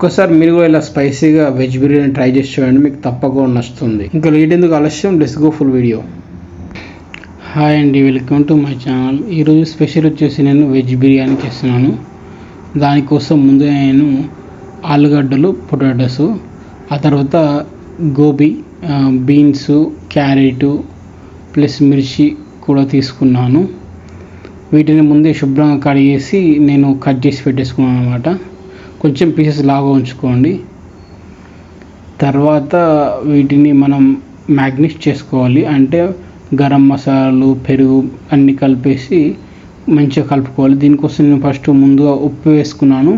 ఒక్కసారి మీరు కూడా ఇలా స్పైసీగా వెజ్ బిర్యానీ ట్రై చేసి చూడండి, మీకు తప్పకుండా నచ్చుతుంది. ఇంకా లేట్ ఎందుకు ఆలస్యం, let's go full video. Hi అండి, వెల్కమ్ టు మై ఛానల్. ఈరోజు స్పెషల్ వచ్చేసి నేను వెజ్ బిర్యానీ చేస్తున్నాను. దానికోసం ముందుగా నేను ఆలుగడ్డలు, పొటాటోస్, ఆ తర్వాత గోబీ, బీన్స్, క్యారెట్ ప్లస్ మిర్చి కూడా తీసుకున్నాను. వీటిని ముందే శుభ్రంగా కడిగేసి నేను కట్ చేసి పెట్టేసుకున్నాను అనమాట. కొంచెం పీసెస్ లాగా ఉంచుకోండి. తర్వాత వీటిని మనం మ్యాగ్నేట్ చేసుకోవాలి. అంటే గరం మసాలాలు, పెరుగు అన్నీ కలిపేసి మంచిగా కలుపుకోవాలి. దీనికోసం నేను ఫస్ట్ ముందుగా ఉప్పు వేసుకున్నాను.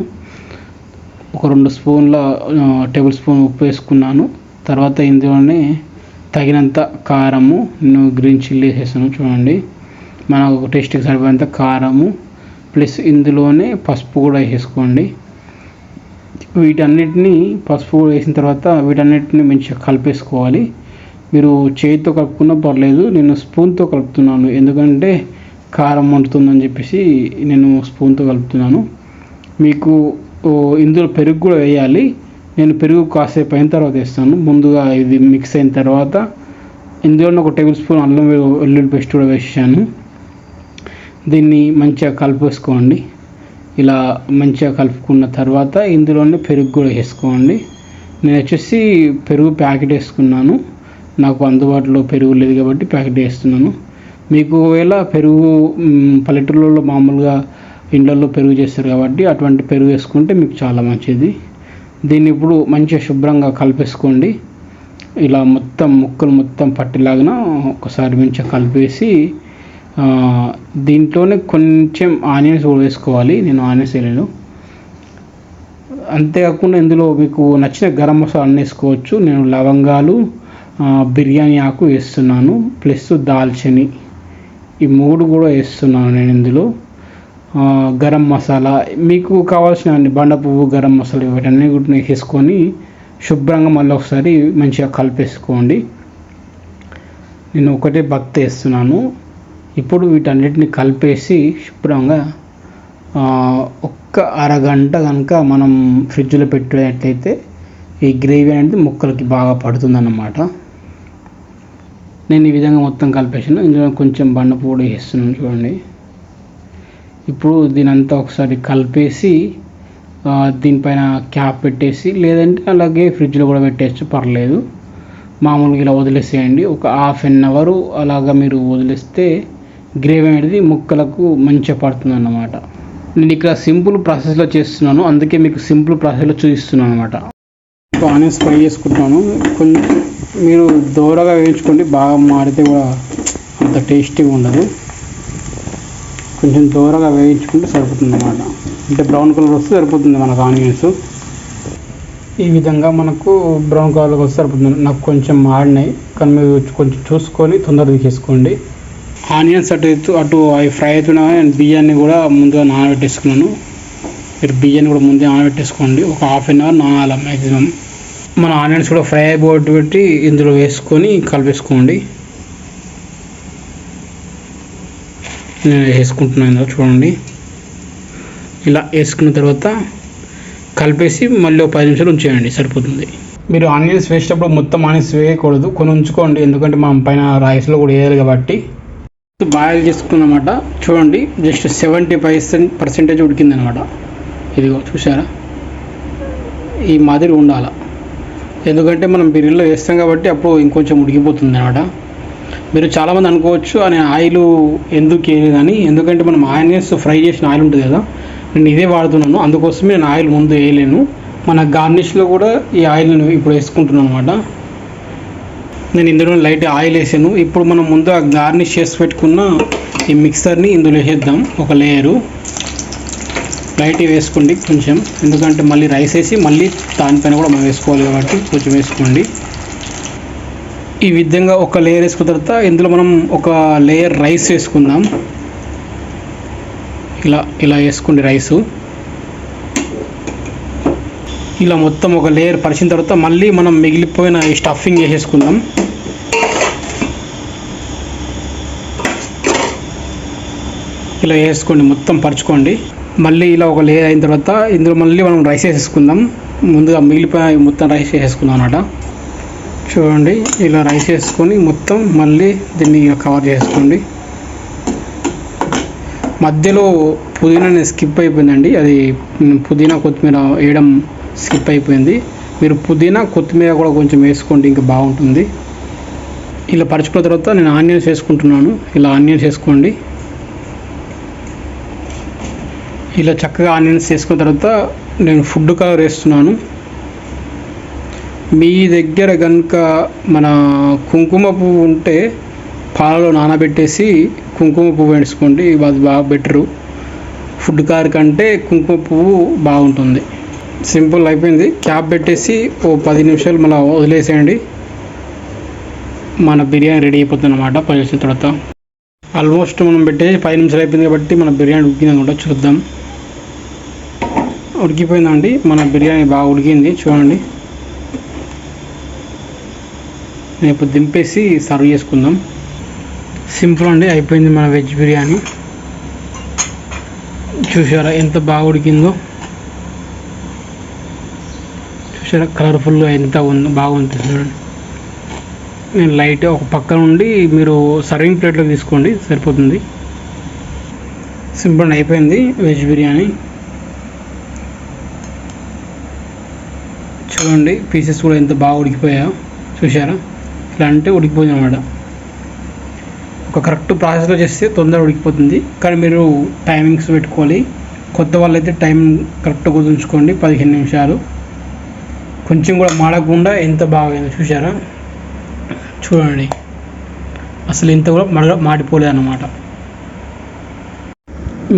ఒక 2 టేబుల్ స్పూన్ ఉప్పు వేసుకున్నాను. తర్వాత ఇందులోనే తగినంత కారము, నేను గ్రీన్ చిల్లీ వేసేసాను చూడండి. మనకు టేస్ట్కి సరిపోయేంత కారము ప్లస్ ఇందులోనే పసుపు కూడా వేసుకోండి. వీటన్నిటిని పసుపు కూడా వేసిన తర్వాత వీటన్నిటిని మంచిగా కలిపేసుకోవాలి. మీరు చేతితో కలుపుకున్నా పర్లేదు, నేను స్పూన్తో కలుపుతున్నాను. ఎందుకంటే కారం వండుతుందని చెప్పేసి నేను స్పూన్తో కలుపుతున్నాను. మీకు ఇందులో పెరుగు కూడా వేయాలి. నేను పెరుగు కాసేపు అయిన తర్వాత వేస్తాను. ముందుగా ఇది మిక్స్ అయిన తర్వాత ఇందులో 1 టేబుల్ స్పూన్ అల్లం వెల్లుల్లి పేస్ట్ కూడా వేసాను. దీన్ని మంచిగా కలిపేసుకోండి. ఇలా మంచిగా కలుపుకున్న తర్వాత ఇందులోనే పెరుగు కూడా వేసుకోండి. నేను వచ్చేసి పెరుగు ప్యాకెట్ వేసుకున్నాను. నాకు అందుబాటులో పెరుగు లేదు కాబట్టి ప్యాకెట్ వేస్తున్నాను. మీకు ఒకవేళ పెరుగు పల్లెటూళ్ళలో మామూలుగా ఇండ్లలో పెరుగు చేస్తారు కాబట్టి అటువంటి పెరుగు వేసుకుంటే మీకు చాలా మంచిది. దీన్ని ఇప్పుడు మంచిగా శుభ్రంగా కలిపేసుకోండి. ఇలా ముక్కలు మొత్తం పట్టేలాగా ఒకసారి మంచిగా కలిపేసి దీంట్లోనే కొంచెం ఆనియన్స్ కూడా వేసుకోవాలి. నేను ఆనియన్స్ వేయలేను. అంతేకాకుండా ఇందులో మీకు నచ్చిన గరం మసాలా అన్నీ వేసుకోవచ్చు. నేను లవంగాలు, బిర్యానీ ఆకు వేస్తున్నాను, ప్లస్ దాల్చిని, ఈ 3 కూడా వేస్తున్నాను నేను ఇందులో. గరం మసాలా మీకు కావాల్సిన బండ పువ్వు, గరం మసాలా వీటన్నీ కూడా వేసుకొని శుభ్రంగా మళ్ళీ ఒకసారి మంచిగా కలిపేసుకోండి. నేను ఒకటే భక్తి వేస్తున్నాను. ఇప్పుడు వీటన్నిటిని కలిపేసి శుభ్రంగా ఒక్క అరగంట కనుక మనం ఫ్రిడ్జ్లో పెట్టేటట్లయితే ఈ గ్రేవీ అనేది ముక్కలకి బాగా పడుతుందన్నమాట. నేను ఈ విధంగా మొత్తం కలిపేసాను. ఇందులో కొంచెం బండ పువ్వు కూడా వేస్తున్నాను చూడండి. ఇప్పుడు దీనంతా ఒకసారి కలిపేసి దీనిపైన క్యాప్ పెట్టేసి, లేదంటే అలాగే ఫ్రిడ్జ్లో కూడా పెట్టేయచ్చు, పర్లేదు. మామూలుగా ఇలా వదిలేసేయండి. ఒక ½ an hour అలాగా మీరు వదిలేస్తే గ్రేవీ అనేది ముక్కలకు మంచిగా పడుతుంది అన్నమాట. నేను ఇక్కడ సింపుల్ ప్రాసెస్లో చేస్తున్నాను, అందుకే మీకు సింపుల్ ప్రాసెస్లో చూపిస్తున్నాను అనమాట. ఆనియన్స్ ఫ్రై చేసుకుంటున్నాను. కొంచెం మీరు దూరగా వేయించుకోండి, బాగా మాడితే కూడా అంత టేస్టీగా ఉండదు. కొంచెం దూరగా వేయించుకుంటే సరిపోతుంది అన్నమాట. అంటే బ్రౌన్ కలర్ వస్తే సరిపోతుంది మనకు ఆనియన్స్. ఈ విధంగా మనకు బ్రౌన్ కలర్కి వస్తే సరిపోతుంది. నాకు కొంచెం మాడినాయి, కానీ మీరు కొంచెం చూసుకొని తొందరగా తీసేసుకోండి. ఆనియన్స్ అటు అవి ఫ్రై అవుతున్నా నేను బియ్యాన్ని కూడా ముందుగా నానబెట్టేసుకున్నాను. మీరు బియ్యాన్ని కూడా ముందే నానబెట్టేసుకోండి. ఒక ½ an hour నానాలి మ్యాక్సిమం. మన ఆనియన్స్ కూడా ఫ్రై అయిపోబట్టి ఇందులో వేసుకొని కలిపేసుకోండి. నేను వేసుకుంటున్నాను చూడండి. ఇలా వేసుకున్న తర్వాత కలిపేసి మళ్ళీ ఒక 10 నిమిషాలు ఉంచేయండి, సరిపోతుంది. మీరు ఆనియన్స్ వేసేటప్పుడు మొత్తం ఆనియన్స్ వేయకూడదు, కొన్ని ఉంచుకోండి. ఎందుకంటే మనం పైన రైస్లో కూడా వేయాలి కాబట్టి. బాయిల్ చేసుకున్నమాట చూడండి. జస్ట్ 70% ఉడికిందనమాట. ఇదిగో చూసారా, ఈ మాదిరి ఉండాలి. ఎందుకంటే మనం బిర్యానీలో వేస్తాం కాబట్టి అప్పుడు ఇంకొంచెం ఉడికిపోతుంది అనమాట. మీరు చాలామంది అనుకోవచ్చు నేను ఆయిల్ ఎందుకు వేయలేదని. ఎందుకంటే మనం ఆనియన్స్ ఫ్రై చేసిన ఆయిల్ ఉంటుంది కదా, నేను ఇదే వాడుతున్నాను. అందుకోసమే నేను ఆయిల్ ముందు వేయలేను. మన గార్నిష్లో కూడా ఈ ఆయిల్ నేను ఇప్పుడు వేసుకుంటున్నాను అనమాట. నేను ఇందులో లైట్ ఆయిల్ వేసాను. ఇప్పుడు మనం ముందు గార్నిష్ చేసి పెట్టుకున్న ఈ మిక్సర్ని ఇందులో వేసేద్దాం. ఒక లేయరు లైట్ వేసుకోండి కొంచెం, ఎందుకంటే మళ్ళీ రైస్ వేసి మళ్ళీ దానిపైన కూడా మనం వేసుకోవాలి కాబట్టి కొంచెం వేసుకోండి. ఈ విధంగా ఒక లేయర్ వేసుకున్న తర్వాత ఇందులో మనం ఒక లేయర్ రైస్ వేసుకుందాం. ఇలా వేసుకోండి రైసు. ఇలా మొత్తం ఒక లేయర్ పరిచిన తర్వాత మళ్ళీ మనం మిగిలిపోయిన ఈ స్టఫింగ్ వేసేసుకుందాం. ఇలా వేసుకోండి, మొత్తం పరుచుకోండి. మళ్ళీ ఇలా ఒక లేయర్ అయిన తర్వాత ఇందులో మళ్ళీ మనం రైస్ వేసేసుకుందాం. ముందుగా మిగిలిపోయి మొత్తం రైస్ వేసేసుకుందాం అన్నమాట. చూడండి ఇలా రైస్ వేసుకొని మొత్తం మళ్ళీ దీన్ని కవర్ చేసుకోండి. మధ్యలో పుదీనా స్కిప్ అయిపోయిందండి, అది పుదీనా కొత్తిమీర వేయడం స్కిప్ అయిపోయింది. మీరు పుదీనా కొత్తిమీర కూడా కొంచెం వేసుకోండి, ఇంకా బాగుంటుంది. ఇలా పరుచుకున్న తర్వాత నేను ఆనియన్స్ వేసుకుంటున్నాను. ఇలా ఆనియన్స్ వేసుకోండి. ఇలా చక్కగా ఆనియన్స్ వేసుకున్న తర్వాత నేను ఫుడ్ కలర్ వేస్తున్నాను. మీ దగ్గర కనుక మన కుంకుమ పువ్వు ఉంటే పాలలో నానబెట్టేసి కుంకుమ పువ్వు వేసుకోండి, అది బాగా బెటరు. ఫుడ్ కలర్ కంటే కుంకుమ పువ్వు బాగుంటుంది. సింపుల్ అయిపోయింది. క్యాప్ పెట్టేసి ఓ 10 నిమిషాలు మళ్ళీ వదిలేసేయండి. మన బిర్యానీ రెడీ అయిపోతుంది అన్నమాట. 10 నిమిషాల తర్వాత ఆల్మోస్ట్ మనం పెట్టేసి 10 నిమిషాలు అయిపోయింది కాబట్టి మన బిర్యానీ ఉడికింది అనుకుంటా, చూద్దాం. ఉడికిపోయిందండి, మన బిర్యానీ బాగా ఉడికింది. చూడండి, నేను ఇప్పుడు దింపేసి సర్వ్ చేసుకుందాం. సింపుల్ అండి, అయిపోయింది మన వెజ్ బిర్యానీ. చూసారా ఎంత బాగా ఉడికిందో, చూసారా కలర్ఫుల్గా ఎంత ఉందో, బాగుంది. చూడండి, నేను లైట్ ఒక పక్క నుండి మీరు సర్వింగ్ ప్లేట్లోకి తీసుకోండి, సరిపోతుంది. సింపుల్ అయిపోయింది వెజ్ బిర్యానీ. చూడండి పీసెస్ కూడా ఎంత బాగా ఉడికిపోయాయో, చూసారా? ఇలా అంటే ఉడికిపోయింది అన్నమాట. ఒక కరెక్ట్ ప్రాసెస్లో చేస్తే తొందరగా ఉడికిపోతుంది, కానీ మీరు టైమింగ్స్ పెట్టుకోవాలి. కొత్త వాళ్ళైతే టైం కరెక్ట్గా ఉంచుకోండి, 15 నిమిషాలు. కొంచెం కూడా మాడకుండా ఎంత బాగా చూసారా? చూడండి, అసలు ఇంత కూడా మాడిపోలేదు అన్నమాట.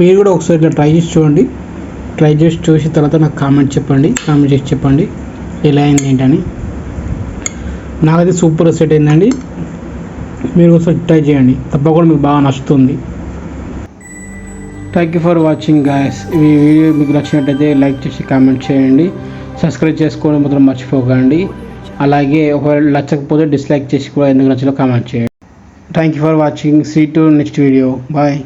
మీరు కూడా ఒకసారి ఇట్లా ట్రై చేసి చూడండి. ట్రై చేసి చూసిన తర్వాత నాకు కామెంట్ చేసి చెప్పండి ఎలా అయింది ఏంటని. నాకైతే సూపర్ సెట్ అయిందండి. మీరు ఒకసారి ట్రై చేయండి, తప్పకుండా మీకు బాగా నచ్చుతుంది. Thank you for watching guys. ఈ వీడియో మీకు నచ్చినట్టయితే లైక్ చేసి కామెంట్ చేయండి, సబ్స్క్రైబ్ చేసుకోవడం మాత్రం మర్చిపోకండి. అలాగే ఒకవేళ నచ్చకపోతే డిస్లైక్ చేసి కూడా ఎందుకు నచ్చలో కామెంట్ చేయండి. Thank you for watching. See to next video. Bye.